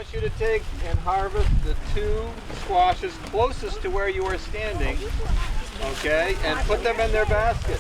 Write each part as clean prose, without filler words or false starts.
want you to take and harvest the 2 squashes closest to where you are standing, okay, and put them in their basket.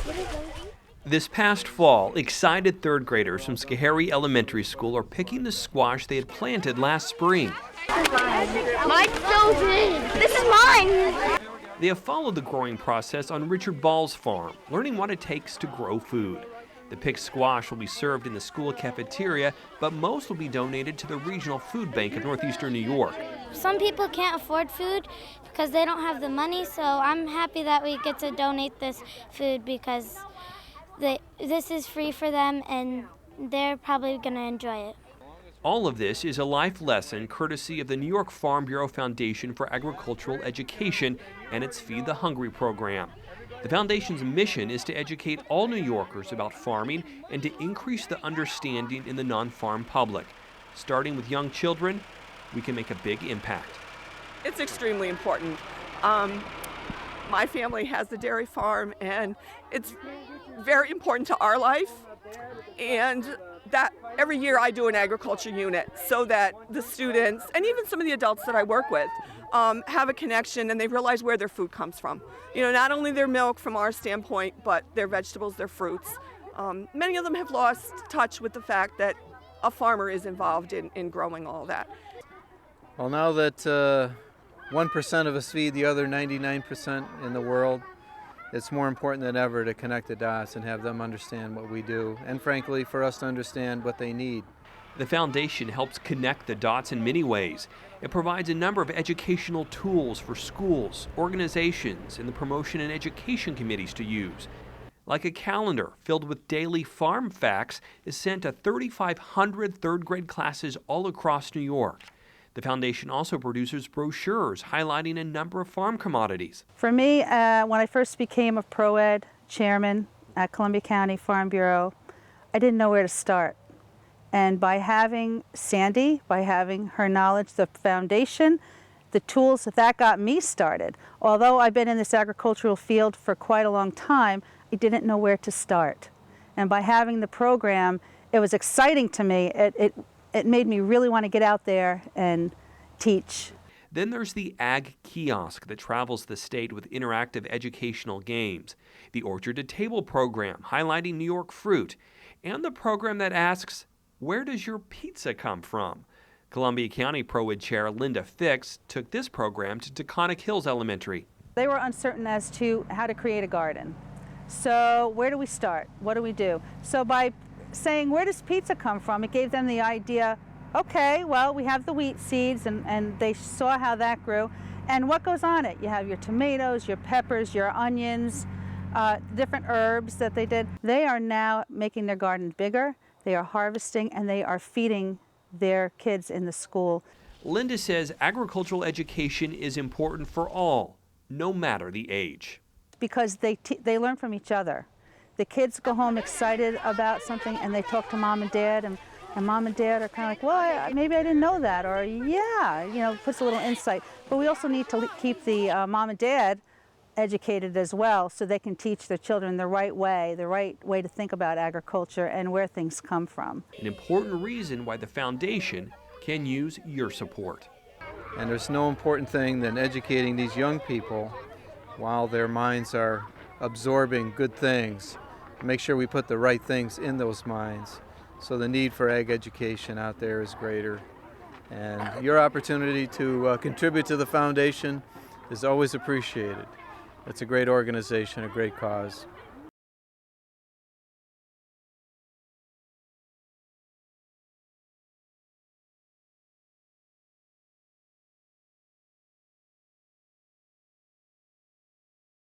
This past fall, excited third graders from Schoharie Elementary School are picking the squash they had planted last spring. Mine's frozen. This is mine. They have followed the growing process on Richard Ball's farm, learning what it takes to grow food. The picked squash will be served in the school cafeteria, but most will be donated to the Regional Food Bank of Northeastern New York. Some people can't afford food because they don't have the money, so I'm happy that we get to donate this food because this is free for them and they're probably going to enjoy it. All of this is a life lesson courtesy of the New York Farm Bureau Foundation for Agricultural Education and its Feed the Hungry program. The foundation's mission is to educate all New Yorkers about farming and to increase the understanding in the non-farm public. Starting with young children, we can make a big impact. It's extremely important. My family has a dairy farm, and it's very important to our life. And that every year I do an agriculture unit so that the students and even some of the adults that I work with have a connection and they realize where their food comes from. You know, not only their milk from our standpoint, but their vegetables, their fruits. Many of them have lost touch with the fact that a farmer is involved in growing all that. Well, now that 1% of us feed the other 99% in the world, it's more important than ever to connect the dots and have them understand what we do, and frankly, for us to understand what they need. The foundation helps connect the dots in many ways. It provides a number of educational tools for schools, organizations, and the promotion and education committees to use. Like a calendar filled with daily farm facts is sent to 3,500 third grade classes all across New York. The foundation also produces brochures highlighting a number of farm commodities. For me, when I first became a pro-ed chairman at Columbia County Farm Bureau, I didn't know where to start. And by having Sandy, by having her knowledge, the foundation, the tools, that got me started. Although I've been in this agricultural field for quite a long time, I didn't know where to start. And by having the program, it was exciting to me. It made me really want to get out there and teach. Then there's the Ag Kiosk that travels the state with interactive educational games, the Orchard to Table program highlighting New York fruit, and the program that asks, where does your pizza come from? Columbia County Pro-Ed Chair Linda Fix took this program to Taconic Hills Elementary. They were uncertain as to how to create a garden. So where do we start? What do we do? So by saying, where does pizza come from? It gave them the idea, okay, well, we have the wheat seeds, and they saw how that grew. And what goes on it? You have your tomatoes, your peppers, your onions, different herbs that they did. They are now making their garden bigger, they are harvesting, and they are feeding their kids in the school. Linda says agricultural education is important for all, no matter the age. Because they learn from each other. The kids go home excited about something and they talk to mom and dad, and mom and dad are kind of like, well, maybe I didn't know that, or yeah, you know, puts a little insight. But we also need to keep the mom and dad educated as well so they can teach their children the right way to think about agriculture and where things come from. An important reason why the foundation can use your support. And there's no important thing than educating these young people while their minds are absorbing good things. Make sure we put the right things in those minds. So the need for ag education out there is greater. And your opportunity to contribute to the foundation is always appreciated. It's a great organization, a great cause.